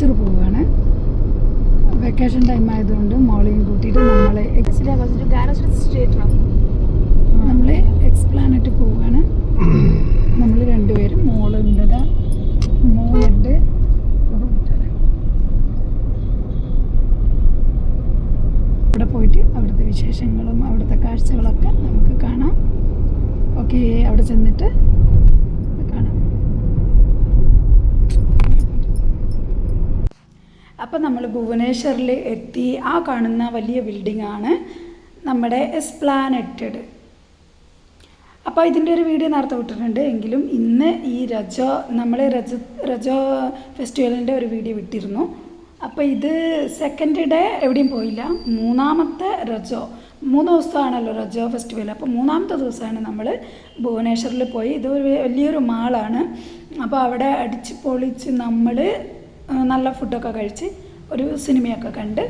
ഭുവനേശ്വർ പോവുകയാണ്. Vacation time ആയതുകൊണ്ട് മോളെയും കൂട്ടിയിട്ട് നമ്മൾ എക്സ്പ്ലാനറ്റ് പോവുകയാണ്. നമ്മൾ രണ്ടുപേരും, മോളുണ്ട്, മോളുണ്ട്. അവിടെ പോയിട്ട് അവിടുത്തെ വിശേഷങ്ങളും അവിടുത്തെ കാഴ്ചകളൊക്കെ നമുക്ക് കാണാം. ഓക്കെ, അവിടെ ചെന്നിട്ട് കാണാം. അപ്പം നമ്മൾ ഭുവനേശ്വറിൽ എത്തി. ആ കാണുന്ന വലിയ ബിൽഡിങ്ങാണ് നമ്മുടെ എസ്പ്ലാനറ്റ്. അപ്പോൾ ഇതിൻ്റെ ഒരു വീഡിയോ നേരത്തെ വിട്ടിട്ടുണ്ട്. എങ്കിലും ഇന്ന് ഈ നമ്മൾ രജോ ഫെസ്റ്റിവലിൻ്റെ ഒരു വീഡിയോ വിട്ടിരുന്നു. അപ്പോൾ ഇത് സെക്കൻഡ് ഡേ എവിടെയും പോയില്ല. മൂന്നാമത്തെ 3 ദിവസമാണല്ലോ രജോ ഫെസ്റ്റിവൽ. അപ്പോൾ മൂന്നാമത്തെ ദിവസമാണ് നമ്മൾ ഭുവനേശ്വറിൽ പോയി. ഇത് ഒരു വലിയൊരു മാളാണ്. അപ്പോൾ അവിടെ അടിച്ച് പൊളിച്ച് നമ്മൾ നല്ല ഫുഡൊക്കെ കഴിച്ച് ഒരു സിനിമയൊക്കെ കണ്ട്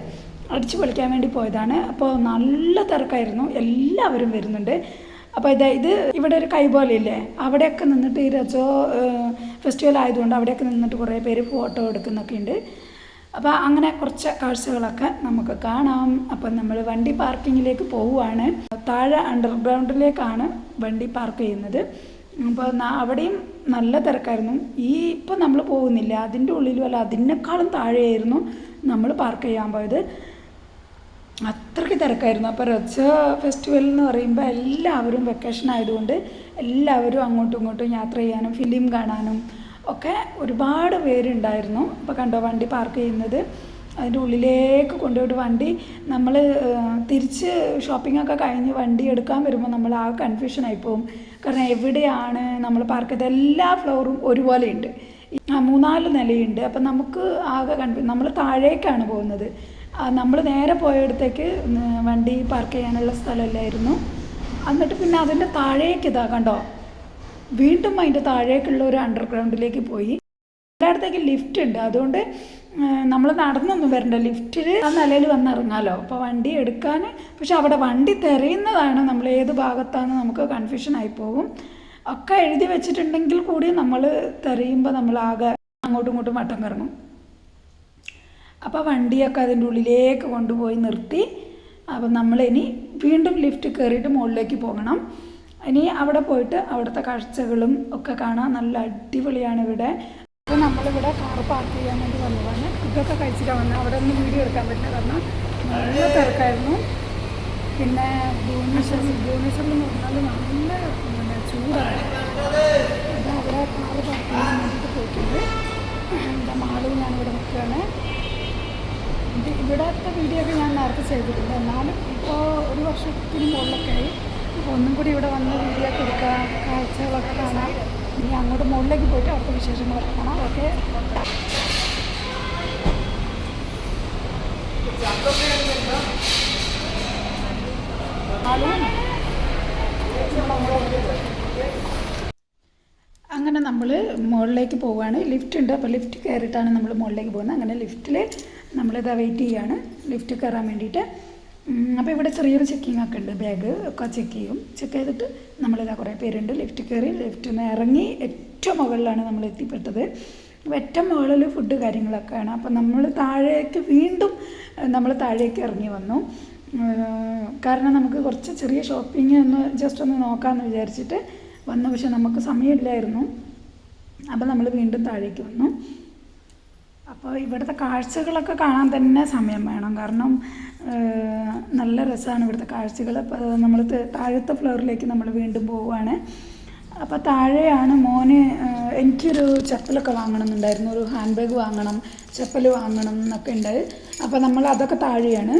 അടിച്ച് പൊളിക്കാൻ വേണ്ടി പോയതാണ്. അപ്പോൾ നല്ല തിരക്കായിരുന്നു, എല്ലാവരും വരുന്നുണ്ട്. അപ്പോൾ ഇത് ഇവിടെ ഒരു കൈ പോലെ ഇല്ലേ, അവിടെയൊക്കെ നിന്നിട്ട് ഈ രജോ ഫെസ്റ്റിവൽ ആയതുകൊണ്ട് അവിടെയൊക്കെ നിന്നിട്ട് കുറേ പേര് ഫോട്ടോ എടുക്കുന്നൊക്കെ ഉണ്ട്. അപ്പോൾ അങ്ങനെ കുറച്ച് കാഴ്ചകളൊക്കെ നമുക്ക് കാണാം. അപ്പം നമ്മൾ വണ്ടി പാർക്കിങ്ങിലേക്ക് പോവുകയാണ്. താഴെ അണ്ടർഗ്രൗണ്ടിലേക്കാണ് വണ്ടി പാർക്ക് ചെയ്യുന്നത്. അപ്പോൾ അവിടെയും നല്ല തിരക്കായിരുന്നു. ഇപ്പം നമ്മൾ പോകുന്നില്ല, അതിൻ്റെ ഉള്ളിലും അല്ല, അതിനേക്കാളും താഴെയായിരുന്നു നമ്മൾ പാർക്ക് ചെയ്യാൻ പോയത്. അത്രയ്ക്ക് തിരക്കായിരുന്നു. അപ്പോൾ രജോ ഫെസ്റ്റിവൽ എന്ന് പറയുമ്പോൾ എല്ലാവരും വെക്കേഷൻ ആയതുകൊണ്ട് എല്ലാവരും അങ്ങോട്ടും ഇങ്ങോട്ടും യാത്ര ചെയ്യാനും ഫിലിം കാണാനും ഒക്കെ ഒരുപാട് പേരുണ്ടായിരുന്നു. അപ്പോൾ കണ്ടോ വണ്ടി പാർക്ക് ചെയ്യുന്നത്, അതിൻ്റെ ഉള്ളിലേക്ക് കൊണ്ടുപോയിട്ട് വണ്ടി നമ്മൾ തിരിച്ച് ഷോപ്പിങ്ങൊക്കെ കഴിഞ്ഞ് വണ്ടി എടുക്കാൻ വരുമ്പോൾ നമ്മൾ ആ കൺഫ്യൂഷനായി പോകും. കാരണം എവിടെയാണ് നമ്മൾ പാർക്ക് ചെയ്ത എല്ലാ ഫ്ലോറും ഒരുപോലെ ഉണ്ട്. 3-4 നിലയുണ്ട്. അപ്പം നമുക്ക് ആകെ നമ്മൾ താഴേക്കാണ് പോകുന്നത്. നമ്മൾ നേരെ പോയയിടത്തേക്ക് വണ്ടി പാർക്ക് ചെയ്യാനുള്ള സ്ഥലമല്ലായിരുന്നു. എന്നിട്ട് പിന്നെ അതിൻ്റെ താഴേക്ക് ഇതാ കണ്ടോ, വീണ്ടും അതിൻ്റെ താഴേക്കുള്ള ഒരു അണ്ടർഗ്രൗണ്ടിലേക്ക് പോയി. എല്ലായിടത്തേക്കും ലിഫ്റ്റ് ഉണ്ട്, അതുകൊണ്ട് നമ്മൾ നടന്നൊന്നും വരണ്ട, ലിഫ്റ്റിൽ ആ നിലയിൽ വന്നിറങ്ങാമല്ലോ. അപ്പോൾ വണ്ടി എടുക്കാൻ, പക്ഷെ അവിടെ വണ്ടി തിരയുന്നതാണ്, നമ്മൾ ഏത് ഭാഗത്താണെന്ന് നമുക്ക് കൺഫ്യൂഷനായി പോകും. ഒക്കെ എഴുതി വെച്ചിട്ടുണ്ടെങ്കിൽ കൂടി നമ്മൾ തിരയുമ്പോൾ നമ്മൾ ആകെ അങ്ങോട്ടും ഇങ്ങോട്ടും വട്ടം കറങ്ങും. അപ്പോൾ വണ്ടിയൊക്കെ അതിൻ്റെ ഉള്ളിലേക്ക് കൊണ്ടുപോയി നിർത്തി. അപ്പം നമ്മളിനി വീണ്ടും ലിഫ്റ്റ് കയറിയിട്ട് മുകളിലേക്ക് പോകണം. ഇനി അവിടെ പോയിട്ട് അവിടുത്തെ കാഴ്ചകളും ഒക്കെ കാണാൻ നല്ല അടിപൊളിയാണ് ഇവിടെ. അപ്പോൾ നമ്മളിവിടെ കാർ പാർക്ക് ചെയ്യാൻ വേണ്ടി വന്നതാണ്. ഇതൊക്കെ കഴിച്ചിട്ടാണ് വന്നത്. അവിടെ ഒന്നും വീഡിയോ എടുക്കാൻ പറ്റില്ല, കാരണം നല്ല തിരക്കായിരുന്നു. പിന്നെ ഭുവനേശ്വറിൽ എന്ന് പറഞ്ഞാൽ നല്ല ചൂടാണ്. അത് അവിടെ കാർ പാർക്ക് ചെയ്യാൻ വേണ്ടിയിട്ട് പോയിട്ടുണ്ട്. എൻ്റെ മാളിൽ ഞാനിവിടെ നിൽക്കുകയാണ്. ഇവിടുത്തെ വീഡിയോ ഒക്കെ ഞാൻ നേരത്തെ ചെയ്തിട്ടുണ്ട്. എന്നാലും ഇപ്പോൾ 1 വർഷത്തിന് മുകളിലൊക്കെ ആയി. അപ്പോൾ ഒന്നും കൂടി ഇവിടെ വന്ന് വീഡിയോ ഒക്കെ എടുക്കാം, കാഴ്ചകളൊക്കെ കാണാം. ഇനി അങ്ങോട്ട് മുകളിലേക്ക് പോയിട്ട് അവിടുത്തെ വിശേഷങ്ങളൊക്കെ കാണാം. ഓക്കെ, അങ്ങനെ നമ്മൾ മുകളിലേക്ക് പോവുകയാണ്. ലിഫ്റ്റ് ഉണ്ട്, അപ്പോൾ ലിഫ്റ്റ് കയറിയിട്ടാണ് നമ്മൾ മുകളിലേക്ക് പോകുന്നത്. അങ്ങനെ ലിഫ്റ്റിൽ നമ്മളിതാ വെയിറ്റ് ചെയ്യുകയാണ് ലിഫ്റ്റ് കയറാൻ വേണ്ടിയിട്ട്. അപ്പോൾ ഇവിടെ ചെറിയൊരു ചെക്കിംഗ് ഒക്കെ ഉണ്ട്, ബാഗ് ഒക്കെ ചെക്ക് ചെയ്യും. ചെക്ക് ചെയ്തിട്ട് നമ്മളിതാ കുറേ പേരുണ്ട്. ലിഫ്റ്റ് കയറി ലിഫ്റ്റിൽ നിന്ന് ഇറങ്ങി ഏറ്റവും മുകളിലാണ് നമ്മൾ എത്തിപ്പെട്ടത്. അപ്പോൾ ഏറ്റവും മുകളിൽ ഫുഡ് കാര്യങ്ങളൊക്കെയാണ്. അപ്പോൾ നമ്മൾ താഴേക്ക് വീണ്ടും നമ്മൾ താഴേക്ക് ഇറങ്ങി വന്നു. കാരണം നമുക്ക് കുറച്ച് ചെറിയ ഷോപ്പിംഗ് ജസ്റ്റ് ഒന്ന് നോക്കാമെന്ന് വിചാരിച്ചിട്ട് വന്നു. പക്ഷെ നമുക്ക് സമയമില്ലായിരുന്നു. അപ്പോൾ നമ്മൾ വീണ്ടും താഴേക്ക് വന്നു. അപ്പോൾ ഇവിടുത്തെ കാഴ്ചകളൊക്കെ കാണാൻ തന്നെ സമയം വേണം, കാരണം നല്ല രസമാണ് ഇവിടുത്തെ കാഴ്ചകൾ. അപ്പോൾ നമ്മൾ താഴത്തെ ഫ്ലോറിലേക്ക് നമ്മൾ വീണ്ടും പോവുകയാണ്. അപ്പോൾ താഴെയാണ് എനിക്കൊരു ചപ്പലൊക്കെ വാങ്ങണമെന്നുണ്ടായിരുന്നു, ഒരു ഹാൻഡ് ബാഗ് വാങ്ങണം, ചപ്പൽ വാങ്ങണം എന്നൊക്കെ ഉണ്ട്. അപ്പോൾ നമ്മൾ അതൊക്കെ താഴെയാണ്.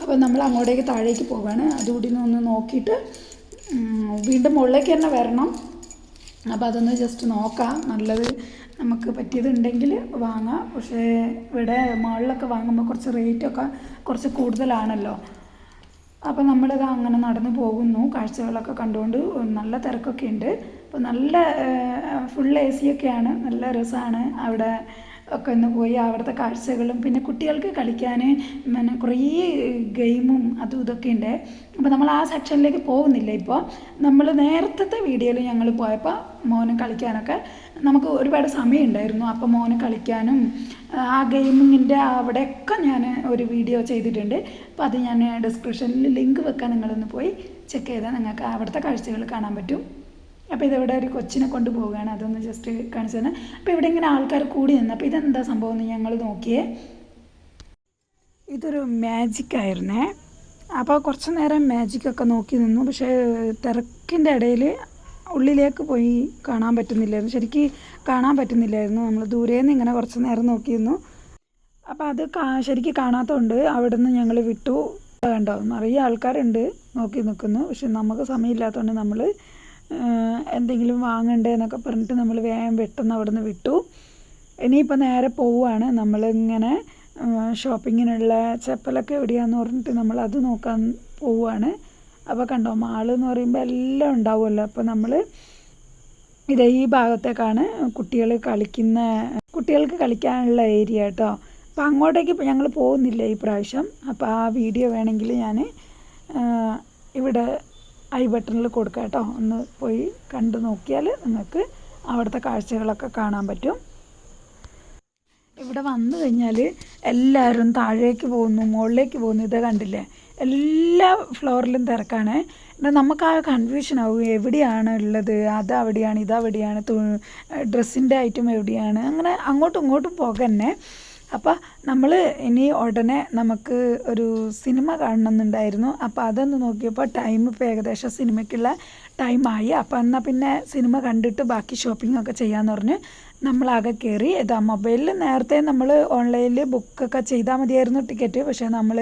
അപ്പോൾ നമ്മൾ അങ്ങോട്ടേക്ക് താഴേക്ക് പോവുകയാണ്. അതുകൂടി ഒന്ന് നോക്കിയിട്ട് വീണ്ടും മുകളിലേക്ക് തന്നെ വരണം. അപ്പോൾ അതൊന്ന് ജസ്റ്റ് നോക്കാം, നല്ലത് നമുക്ക് പറ്റിയതുണ്ടെങ്കിൽ വാങ്ങാം. പക്ഷേ ഇവിടെ മാളിലൊക്കെ വാങ്ങുമ്പോൾ കുറച്ച് റേറ്റൊക്കെ കുറച്ച് കൂടുതലാണല്ലോ. അപ്പോൾ നമ്മളിത് അങ്ങനെ നടന്നു പോകുന്നു, കാഴ്ചകളൊക്കെ കണ്ടുകൊണ്ട്. നല്ല തിരക്കൊക്കെ ഉണ്ട്. അപ്പോൾ നല്ല ഫുൾ AC ഒക്കെയാണ്, നല്ല രസമാണ്. അവിടെ ഒക്കെ ഒന്ന് പോയി അവിടുത്തെ കാഴ്ചകളും പിന്നെ കുട്ടികൾക്ക് കളിക്കാൻ പിന്നെ കുറേ ഗെയിമും അതും ഇതൊക്കെ ഉണ്ട്. അപ്പോൾ നമ്മൾ ആ സെക്ഷനിലേക്ക് പോകുന്നില്ല. ഇപ്പോൾ നമ്മൾ നേരത്തെ വീഡിയോയിൽ ഞങ്ങൾ പോയപ്പോൾ മോന് കളിക്കാനൊക്കെ നമുക്ക് ഒരുപാട് സമയം ഉണ്ടായിരുന്നു. അപ്പോൾ മോന് കളിക്കാനും ആ ഗെയിമിങ്ങിൻ്റെ അവിടെയൊക്കെ ഞാൻ ഒരു വീഡിയോ ചെയ്തിട്ടുണ്ട്. അപ്പോൾ അത് ഞാൻ ഡിസ്ക്രിപ്ഷനിൽ ലിങ്ക് വെക്കാൻ, നിങ്ങളൊന്ന് പോയി ചെക്ക് ചെയ്താൽ നിങ്ങൾക്ക് അവിടുത്തെ കാഴ്ചകൾ കാണാൻ പറ്റും. അപ്പോൾ ഇതിവിടെ ഒരു കൊച്ചിനെ കൊണ്ട് പോവുകയാണ്, അതൊന്ന് ജസ്റ്റ് കാണിച്ചു തന്നെ. അപ്പോൾ ഇവിടെ ഇങ്ങനെ ആൾക്കാർ കൂടി നിന്ന്, അപ്പോൾ ഇതെന്താ സംഭവം എന്ന് ഞങ്ങൾ നോക്കിയേ. ഇതൊരു മാജിക്കായിരുന്നേ. അപ്പോൾ കുറച്ച് നേരം മാജിക്കൊക്കെ നോക്കി നിന്നു. പക്ഷേ തിരക്കിൻ്റെ ഇടയിൽ ഉള്ളിലേക്ക് പോയി കാണാൻ പറ്റുന്നില്ലായിരുന്നു, ശരിക്കും കാണാൻ പറ്റുന്നില്ലായിരുന്നു. നമ്മൾ ദൂരേന്ന് ഇങ്ങനെ കുറച്ച് നേരം നോക്കിയിരുന്നു. അപ്പോൾ അത് ശരിക്കും കാണാത്തതുകൊണ്ട് അവിടെ നിന്ന് ഞങ്ങൾ വിട്ടു. കണ്ടോ, നിറയെ ആൾക്കാരുണ്ട് നോക്കി നിൽക്കുന്നു. പക്ഷെ നമുക്ക് സമയമില്ലാത്തതുകൊണ്ട് നമ്മൾ എന്തെങ്കിലും വാങ്ങണ്ടേ എന്നൊക്കെ പറഞ്ഞിട്ട് നമ്മൾ വേഗം പെട്ടെന്ന് അവിടെ നിന്ന് വിട്ടു. ഇനിയിപ്പോൾ നേരെ പോവുകയാണ്. നമ്മളിങ്ങനെ ഷോപ്പിങ്ങിനുള്ള ചെപ്പലൊക്കെ എവിടെയാണെന്ന് പറഞ്ഞിട്ട് നമ്മൾ അത് നോക്കാൻ പോവുകയാണ്. അപ്പോൾ കണ്ടോ, മാളെന്ന് പറയുമ്പോൾ എല്ലാം ഉണ്ടാവുമല്ലോ. അപ്പോൾ നമ്മൾ ഇത് ഈ ഭാഗത്തേക്കാണ് കുട്ടികൾക്ക് കളിക്കാനുള്ള ഏരിയ കേട്ടോ. അപ്പോൾ അങ്ങോട്ടേക്ക് ഞങ്ങൾ പോകുന്നില്ല ഈ പ്രാവശ്യം. അപ്പോൾ ആ വീഡിയോ വേണമെങ്കിൽ ഞാൻ ഇവിടെ ഐ ബട്ടണിൽ കൊടുക്കാം കേട്ടോ. ഒന്ന് പോയി കണ്ടു നോക്കിയാൽ നിങ്ങൾക്ക് അവിടുത്തെ കാഴ്ചകളൊക്കെ കാണാൻ പറ്റും. ഇവിടെ വന്നു കഴിഞ്ഞാൽ എല്ലാവരും താഴേക്ക് പോകുന്നു, മുകളിലേക്ക് പോകുന്നു. ഇത് കണ്ടില്ലേ, എല്ലാ ഫ്ലോറിലും തിരക്കാണ്. നമുക്ക് ആ കൺഫ്യൂഷനാവും, എവിടെയാണ് ഉള്ളത്, അതവിടെയാണ് ഇതവിടെയാണ്, ഡ്രസ്സിൻ്റെ ഐറ്റം എവിടെയാണ്, അങ്ങനെ അങ്ങോട്ടും ഇങ്ങോട്ടും പോകന്നെ. അപ്പോൾ നമ്മൾ ഇനി ഉടനെ നമുക്ക് ഒരു സിനിമ കാണണമെന്നുണ്ടായിരുന്നു. അപ്പോൾ അതൊന്ന് നോക്കിയപ്പോൾ ടൈം ഇപ്പോൾ ഏകദേശം സിനിമയ്ക്കുള്ള ടൈമായി. അപ്പോൾ എന്നാൽ പിന്നെ സിനിമ കണ്ടിട്ട് ബാക്കി ഷോപ്പിംഗ് ഒക്കെ ചെയ്യാമെന്ന് പറഞ്ഞ് നമ്മളാകെ കയറി. ഇതാ മൊബൈലിൽ നേരത്തെ നമ്മൾ ഓൺലൈനിൽ ബുക്കൊക്കെ ചെയ്താൽ മതിയായിരുന്നു ടിക്കറ്റ്. പക്ഷേ നമ്മൾ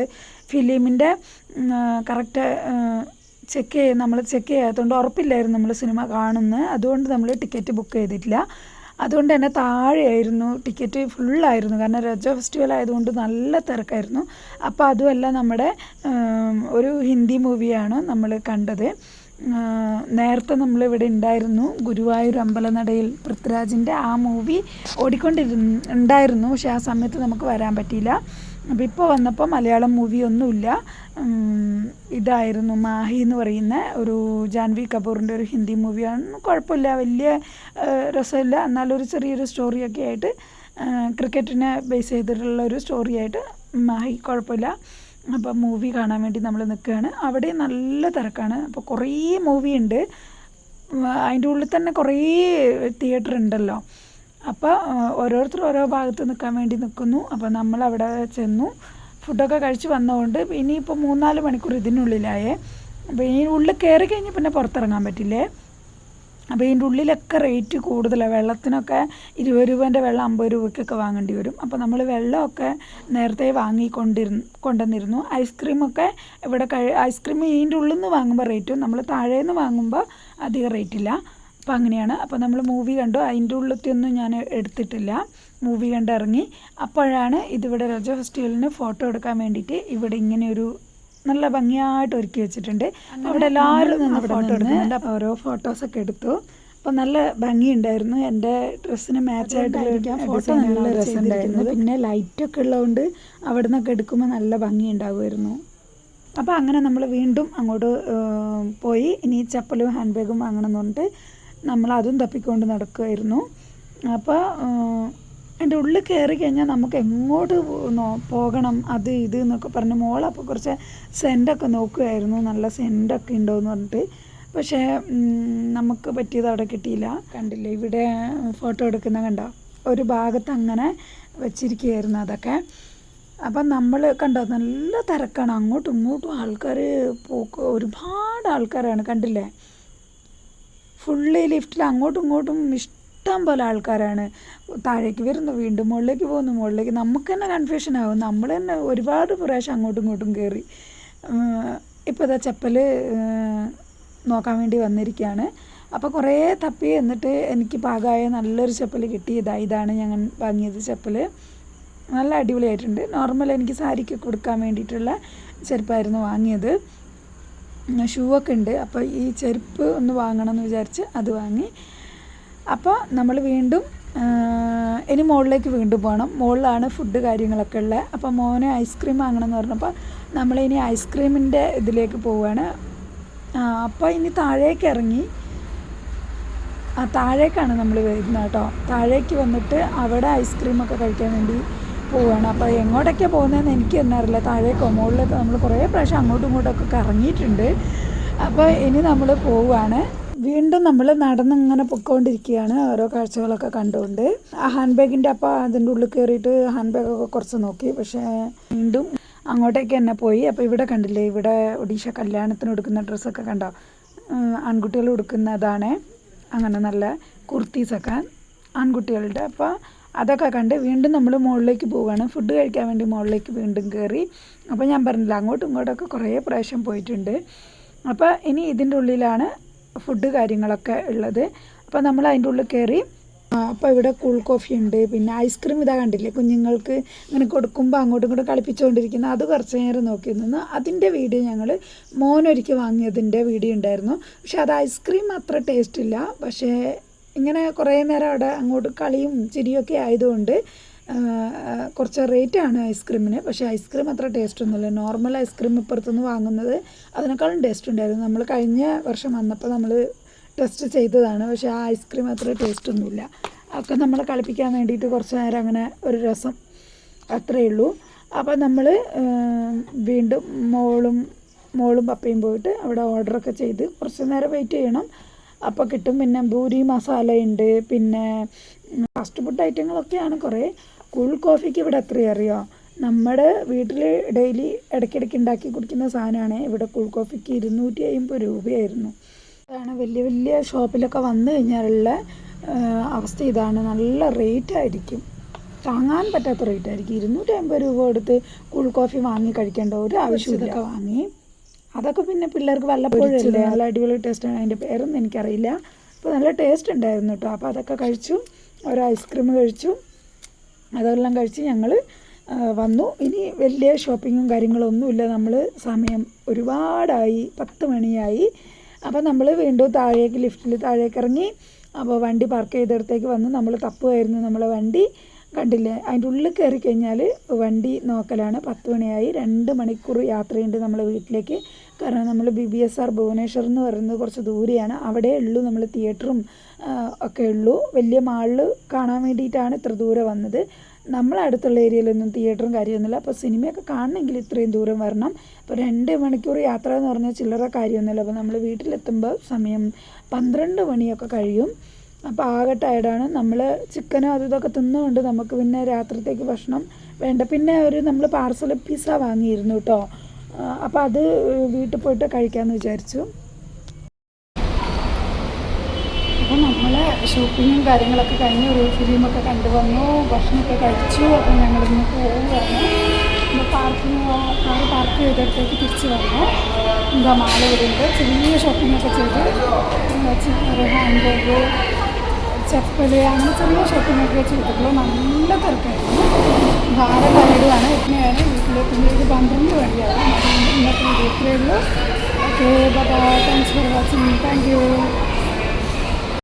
ഫിലിമിൻ്റെ കറക്റ്റ് നമ്മൾ ചെക്ക് ചെയ്യാത്തതുകൊണ്ട് ഉറപ്പില്ലായിരുന്നു നമ്മൾ സിനിമ കാണുന്നത്. അതുകൊണ്ട് നമ്മൾ ടിക്കറ്റ് ബുക്ക് ചെയ്തിട്ടില്ല. അതുകൊണ്ട് തന്നെ താഴെയായിരുന്നു ടിക്കറ്റ്, ഫുള്ളായിരുന്നു. കാരണം രജ ഫെസ്റ്റിവൽ ആയതുകൊണ്ട് നല്ല തിരക്കായിരുന്നു. അപ്പോൾ അതുമല്ല, നമ്മുടെ ഒരു ഹിന്ദി മൂവിയാണ് നമ്മൾ കണ്ടത്. നേരത്തെ നമ്മളിവിടെ ഉണ്ടായിരുന്നു, ഗുരുവായൂർ അമ്പലനടയിൽ പൃഥ്വിരാജിൻ്റെ ആ മൂവി ഓടിക്കൊണ്ടിരുന്നുണ്ടായിരുന്നു. പക്ഷേ ആ സമയത്ത് നമുക്ക് വരാൻ പറ്റിയില്ല. അപ്പോൾ ഇപ്പോൾ വന്നപ്പോൾ മലയാളം മൂവിയൊന്നുമില്ല. ഇതായിരുന്നു മാഹി എന്ന് പറയുന്ന ഒരു ജാൻവി കപൂറിൻ്റെ ഒരു ഹിന്ദി മൂവിയാണ്. കുഴപ്പമില്ല, വലിയ രസമില്ല, എന്നാലൊരു ചെറിയൊരു സ്റ്റോറിയൊക്കെ ആയിട്ട്, ക്രിക്കറ്റിനെ ബേസ് ചെയ്തിട്ടുള്ള ഒരു സ്റ്റോറിയായിട്ട് മാഹി കുഴപ്പമില്ല. അപ്പോൾ മൂവി കാണാൻ വേണ്ടി നമ്മൾ നിൽക്കുകയാണ്. അവിടെ നല്ല തിരക്കാണ്. അപ്പോൾ കുറേ മൂവി ഉണ്ട്, അതിൻ്റെ ഉള്ളിൽ തന്നെ കുറേ തിയേറ്റർ ഉണ്ടല്ലോ. അപ്പോൾ ഓരോരുത്തർ ഓരോ ഭാഗത്ത് നിൽക്കാൻ വേണ്ടി നിൽക്കുന്നു. അപ്പോൾ നമ്മളവിടെ ചെന്നു, ഫുഡൊക്കെ കഴിച്ച് വന്നതുകൊണ്ട് ഇനിയിപ്പോൾ 3-4 മണിക്കൂർ ഇതിനുള്ളിലായേ. അപ്പോൾ ഈ ഉള്ളിൽ കയറി കഴിഞ്ഞാൽ പിന്നെ പുറത്തിറങ്ങാൻ പറ്റില്ലേ. അപ്പോൾ ഇതിൻ്റെ ഉള്ളിലൊക്കെ റേറ്റ് കൂടുതലാണ്. വെള്ളത്തിനൊക്കെ 20 രൂപേൻ്റെ വെള്ളം 50 രൂപയ്ക്കൊക്കെ വാങ്ങേണ്ടി വരും. അപ്പോൾ നമ്മൾ വെള്ളമൊക്കെ നേരത്തെ കൊണ്ടുവന്നിരുന്നു. ഐസ്ക്രീമൊക്കെ ഇവിടെ ഐസ്ക്രീം ഇതിൻ്റെ ഉള്ളിൽ നിന്ന് വാങ്ങുമ്പോൾ റേറ്റും, നമ്മൾ താഴേന്ന് വാങ്ങുമ്പോൾ അധികം റേറ്റില്ല. അപ്പോൾ അങ്ങനെയാണ്. അപ്പോൾ നമ്മൾ മൂവി കണ്ടു. അതിൻ്റെ ഉള്ളിലത്തെയൊന്നും ഞാൻ എടുത്തിട്ടില്ല. മൂവി കണ്ടിറങ്ങി. അപ്പോഴാണ് ഇതിവിടെ രജ ഫെസ്റ്റിവലിന് ഫോട്ടോ എടുക്കാൻ വേണ്ടിയിട്ട് ഇവിടെ ഇങ്ങനെ ഒരു നല്ല ഭംഗിയായിട്ട് ഒരുക്കി വെച്ചിട്ടുണ്ട്. അവിടെ എല്ലാവരും നിന്ന് ഫോട്ടോ എടുക്കുന്നുണ്ട്. അപ്പോൾ ഓരോ ഫോട്ടോസൊക്കെ എടുത്തു. അപ്പോൾ നല്ല ഭംഗിയുണ്ടായിരുന്നു. എൻ്റെ ഡ്രസ്സിന് മാച്ചായിട്ട് ഫോട്ടോ നല്ല രസമുണ്ടായിരുന്നു. പിന്നെ ലൈറ്റൊക്കെ ഉള്ളതുകൊണ്ട് അവിടെ നിന്നൊക്കെ എടുക്കുമ്പോൾ നല്ല ഭംഗി ഉണ്ടാകുമായിരുന്നു. അപ്പോൾ അങ്ങനെ നമ്മൾ വീണ്ടും അങ്ങോട്ട് പോയി. ഇനി ചപ്പലും ഹാൻഡ് ബാഗും വാങ്ങണമെന്ന് പറഞ്ഞിട്ട് നമ്മളതും തപ്പിക്കൊണ്ട് നടക്കുമായിരുന്നു. അപ്പോൾ എൻ്റെ ഉള്ളിൽ കയറി കഴിഞ്ഞാൽ നമുക്ക് എങ്ങോട്ട് പോകണം, അത് ഇത് എന്നൊക്കെ പറഞ്ഞ് മോളപ്പോൾ കുറച്ച് സെൻറ്റൊക്കെ നോക്കുകയായിരുന്നു, നല്ല സെൻറ്റൊക്കെ ഉണ്ടോയെന്ന് പറഞ്ഞിട്ട്. പക്ഷേ നമുക്ക് പറ്റിയത് അവിടെ കിട്ടിയില്ല. കണ്ടില്ലേ, ഇവിടെ ഫോട്ടോ എടുക്കുന്ന കണ്ടോ, ഒരു ഭാഗത്ത് അങ്ങനെ വെച്ചിരിക്കുകയായിരുന്നു അതൊക്കെ. അപ്പം നമ്മൾ കണ്ടോ, നല്ല തിരക്കാണ്, അങ്ങോട്ടും ഇങ്ങോട്ടും ആൾക്കാർ ഒരുപാട് ആൾക്കാരാണ്. കണ്ടില്ലേ, ഫുള്ള് ലിഫ്റ്റിൽ അങ്ങോട്ടും ഇങ്ങോട്ടും ഇഷ്ടം പോലെ ആൾക്കാരാണ്. താഴേക്ക് വരുന്നു, വീണ്ടും മുകളിലേക്ക് പോകുന്നു, മുകളിലേക്ക് നമുക്ക് തന്നെ കൺഫ്യൂഷൻ ആവും. നമ്മൾ തന്നെ ഒരുപാട് പ്രാവശ്യം അങ്ങോട്ടും ഇങ്ങോട്ടും കയറി. ഇപ്പോൾ ഇതാ ചപ്പൽ നോക്കാൻ വേണ്ടി വന്നിരിക്കുകയാണ്. അപ്പോൾ കുറേ തപ്പി എന്നിട്ട് എനിക്ക് പാകമായ നല്ലൊരു ചപ്പൽ കിട്ടി. ഇതാണ് ഞങ്ങൾ വാങ്ങിയത് ചപ്പൽ. നല്ല അടിപൊളിയായിട്ടുണ്ട്. നോർമൽ എനിക്ക് സാരിക്ക് കൊടുക്കാൻ വേണ്ടിയിട്ടുള്ള ചെരുപ്പായിരുന്നു വാങ്ങിയത്. ഷൂ ഒക്കെ ഉണ്ട്. അപ്പോൾ ഈ ചെരുപ്പ് ഒന്ന് വാങ്ങണം എന്ന് വിചാരിച്ച് അത് വാങ്ങി. അപ്പോൾ നമ്മൾ വീണ്ടും ഇനി മുകളിലേക്ക് വീണ്ടും പോകണം. മുകളിലാണ് ഫുഡ് കാര്യങ്ങളൊക്കെ ഉള്ളത്. അപ്പോൾ മോന് ഐസ്ക്രീം വാങ്ങണമെന്ന് പറഞ്ഞപ്പോൾ നമ്മളിനി ഐസ്ക്രീമിൻ്റെ ഇതിലേക്ക് പോവുകയാണ്. അപ്പോൾ ഇനി താഴേക്ക് ഇറങ്ങി താഴേക്കാണ് നമ്മൾ വരുന്നത് കേട്ടോ. താഴേക്ക് വന്നിട്ട് അവിടെ ഐസ്ക്രീമൊക്കെ കഴിക്കാൻ വേണ്ടി പോവുകയാണ്. അപ്പോൾ എങ്ങോട്ടൊക്കെയാണ് പോകുന്നതെന്ന് എനിക്ക് തന്നെ അറിയില്ല. താഴേക്കോ മുകളിലേക്ക് നമ്മൾ കുറേ പ്രാവശ്യം അങ്ങോട്ടും ഇങ്ങോട്ടൊക്കെ കറങ്ങിയിട്ടുണ്ട്. അപ്പോൾ ഇനി നമ്മൾ പോവുകയാണ്. വീണ്ടും നമ്മൾ നടന്നിങ്ങനെ പൊയ്ക്കൊണ്ടിരിക്കുകയാണ്, ഓരോ കാഴ്ചകളൊക്കെ കണ്ടുകൊണ്ട്. ആ ഹാൻഡ് ബാഗിൻ്റെ അപ്പോൾ അതിൻ്റെ ഉള്ളിൽ കയറിയിട്ട് ഹാൻഡ് ബാഗൊക്കെ കുറച്ച് നോക്കി. പക്ഷേ വീണ്ടും അങ്ങോട്ടേക്ക് തന്നെ പോയി. അപ്പോൾ ഇവിടെ കണ്ടില്ലേ, ഇവിടെ ഒഡീഷ കല്യാണത്തിന് ഉടുക്കുന്ന ഡ്രസ്സൊക്കെ കണ്ടോ, ആൺകുട്ടികൾ ഉടുക്കുന്നതാണ്. അങ്ങനെ നല്ല കുർത്തീസൊക്കെ ആൺകുട്ടികളുടെ. അപ്പോൾ അതൊക്കെ കണ്ട് വീണ്ടും നമ്മൾ മുകളിലേക്ക് പോവുകയാണ്. ഫുഡ് കഴിക്കാൻ വേണ്ടി മുകളിലേക്ക് വീണ്ടും കയറി. അപ്പോൾ ഞാൻ പറഞ്ഞില്ല, അങ്ങോട്ടും ഇങ്ങോട്ടൊക്കെ കുറേ പ്രാവശ്യം പോയിട്ടുണ്ട്. അപ്പോൾ ഇനി ഇതിൻ്റെ ഉള്ളിലാണ് ഫുഡ് കാര്യങ്ങളൊക്കെ ഉള്ളത്. അപ്പോൾ നമ്മൾ അതിൻ്റെ ഉള്ളിൽ കയറി. അപ്പോൾ ഇവിടെ കൂൾ കോഫി ഉണ്ട്, പിന്നെ ഐസ്ക്രീം ഇതാ കണ്ടില്ലേ, കുഞ്ഞുങ്ങൾക്ക് ഇങ്ങനെ കൊടുക്കുമ്പോൾ അങ്ങോട്ടും ഇങ്ങോട്ടും കളിപ്പിച്ചുകൊണ്ടിരിക്കുന്ന അത് കുറച്ച് നേരം നോക്കി നിന്ന്. അതിൻ്റെ വീഡിയോ ഞങ്ങൾ മോനൊരിക്കൽ വാങ്ങിയതിൻ്റെ വീഡിയോ ഉണ്ടായിരുന്നു. പക്ഷെ അത് ഐസ്ക്രീം അത്ര ടേസ്റ്റ് ഇല്ല. പക്ഷേ ഇങ്ങനെ കുറേ നേരം അവിടെ അങ്ങോട്ട് കളിയും ചിരിയൊക്കെ ആയതുകൊണ്ട് കുറച്ച് റേറ്റാണ് ഐസ്ക്രീമിന്. പക്ഷേ ഐസ്ക്രീം അത്ര ടേസ്റ്റ് ഒന്നുമില്ല. നോർമൽ ഐസ്ക്രീം ഇപ്പുറത്തുനിന്ന് വാങ്ങുന്നത് അതിനേക്കാളും ടേസ്റ്റ് ഉണ്ടായിരുന്നു. നമ്മൾ കഴിഞ്ഞ വർഷം വന്നപ്പോൾ നമ്മൾ ടെസ്റ്റ് ചെയ്തതാണ്. പക്ഷേ ആ ഐസ്ക്രീം അത്ര ടേസ്റ്റ് ഒന്നുമില്ല. ഒക്കെ നമ്മളെ കളിപ്പിക്കാൻ വേണ്ടിയിട്ട് കുറച്ച് നേരം അങ്ങനെ ഒരു രസം, അത്രയേ ഉള്ളൂ. അപ്പോൾ നമ്മൾ വീണ്ടും മോളും പപ്പയും പോയിട്ട് അവിടെ ഓർഡറൊക്കെ ചെയ്ത് കുറച്ച് നേരം വെയിറ്റ് ചെയ്യണം. അപ്പോൾ കിട്ടും. പിന്നെ പൂരി മസാലയുണ്ട്, പിന്നെ ഫാസ്റ്റ് ഫുഡ് ഐറ്റങ്ങളൊക്കെയാണ് കുറേ. കൂൾ കോഫിക്ക് ഇവിടെ എത്രയും അറിയോ, നമ്മുടെ വീട്ടിൽ ഡെയിലി ഇടയ്ക്കിടയ്ക്ക് ഉണ്ടാക്കി കുടിക്കുന്ന സാധനമാണ്. ഇവിടെ കൂൾ കോഫിക്ക് 250 രൂപയായിരുന്നു. അതാണ് വലിയ വലിയ ഷോപ്പിലൊക്കെ വന്നു കഴിഞ്ഞാലുള്ള അവസ്ഥ ഇതാണ്. നല്ല റേറ്റ് ആയിരിക്കും, താങ്ങാൻ പറ്റാത്ത റേറ്റ് ആയിരിക്കും. 250 രൂപ കൊടുത്ത് കൂൾ കോഫി വാങ്ങി കഴിക്കേണ്ട ഒരു ആവശ്യം. ഇതൊക്കെ വാങ്ങി അതൊക്കെ പിന്നെ പിള്ളേർക്ക് വല്ലപ്പോഴും അല്ലേ, നല്ല അടിപൊളി ടേസ്റ്റാണ്. അതിൻ്റെ പേരൊന്നും എനിക്കറിയില്ല. അപ്പോൾ നല്ല ടേസ്റ്റ് ഉണ്ടായിരുന്നു കേട്ടോ. അപ്പോൾ അതൊക്കെ കഴിച്ചു, ഒരു ഐസ്ക്രീം കഴിച്ചു, അതെല്ലാം കഴിച്ച് ഞങ്ങൾ വന്നു. ഇനി വലിയ ഷോപ്പിങ്ങും കാര്യങ്ങളൊന്നുമില്ല. നമ്മൾ സമയം ഒരുപാടായി, 10 മണിയായി. അപ്പോൾ നമ്മൾ വീണ്ടും താഴേക്ക് ലിഫ്റ്റിൽ താഴേക്ക് ഇറങ്ങി. അപ്പോൾ വണ്ടി പാർക്ക് ചെയ്തിടത്തേക്ക് വന്ന് നമ്മൾ തപ്പുമായിരുന്നു നമ്മളെ വണ്ടി. കണ്ടില്ലേ, അതിൻ്റെ ഉള്ളിൽ കയറി കഴിഞ്ഞാൽ വണ്ടി നോക്കലാണ്. 10 മണിയായി. 2 മണിക്കൂർ യാത്രയുണ്ട് നമ്മളെ വീട്ടിലേക്ക്. കാരണം നമ്മൾ BBSR ഭുവനേശ്വർ എന്ന് പറയുന്നത് കുറച്ച് ദൂരെയാണ്. അവിടെ ഉള്ളൂ നമ്മൾ തിയേറ്ററും ഒക്കെ ഉള്ളൂ. വലിയ മാളിൽ കാണാൻ വേണ്ടിയിട്ടാണ് ഇത്ര ദൂരം വന്നത്. നമ്മളടുത്തുള്ള ഏരിയയിലൊന്നും തിയേറ്ററും കാര്യമൊന്നുമില്ല. അപ്പോൾ സിനിമയൊക്കെ കാണണമെങ്കിൽ ഇത്രയും ദൂരം വരണം. അപ്പോൾ 2 മണിക്കൂർ യാത്ര എന്ന് പറഞ്ഞാൽ ചില്ലറ കാര്യമൊന്നുമില്ല. അപ്പോൾ നമ്മൾ വീട്ടിലെത്തുമ്പോൾ സമയം 12 മണിയൊക്കെ കഴിയും. അപ്പോൾ ആകെ ടയർഡാണ്. നമ്മൾ ചിക്കനും അതും ഇതൊക്കെ തിന്നുകൊണ്ട് നമുക്ക് പിന്നെ രാത്രിത്തേക്ക് ഭക്ഷണം വേണ്ട. പിന്നെ നമ്മൾ പാർസൽ പിസ്സ വാങ്ങിയിരുന്നു കേട്ടോ. അപ്പോൾ അത് വീട്ടിൽ പോയിട്ട് കഴിക്കാമെന്ന് വിചാരിച്ചു. അപ്പോൾ നമ്മൾ ഷോപ്പിങ്ങും കാര്യങ്ങളൊക്കെ കഴിഞ്ഞ് ഒരു ഫിലിമൊക്കെ കണ്ടു വന്നു, ഭക്ഷണമൊക്കെ കഴിച്ചു. അപ്പോൾ ഞങ്ങളിന്ന് പോവുകയാണ്. കാർ പാർക്ക് ചെയ്തിടത്തേക്ക് തിരിച്ച് വന്നു. എന്താ മാല വരുന്നത്, ചെറിയ ഷോപ്പിങ്ങൊക്കെ ചെയ്ത് ഹാൻഡ് ബാഗ്, ചപ്പൽ, അങ്ങനെ ചെറിയ ഷോപ്പിങ്ങൊക്കെ ചെയ്തിട്ടുള്ളൂ. നല്ല തിരക്കായിരുന്നു. ഭാര ടയർഡാണ്. എങ്ങനെയാണ് വീട്ടിലെത്തുന്നത് 12 മണിയാണ്. ഇന്നത്തെ വീഡിയോ ഇത്രയേ ഉള്ളൂ. Okay, bye. Thanks for watching. Thank U.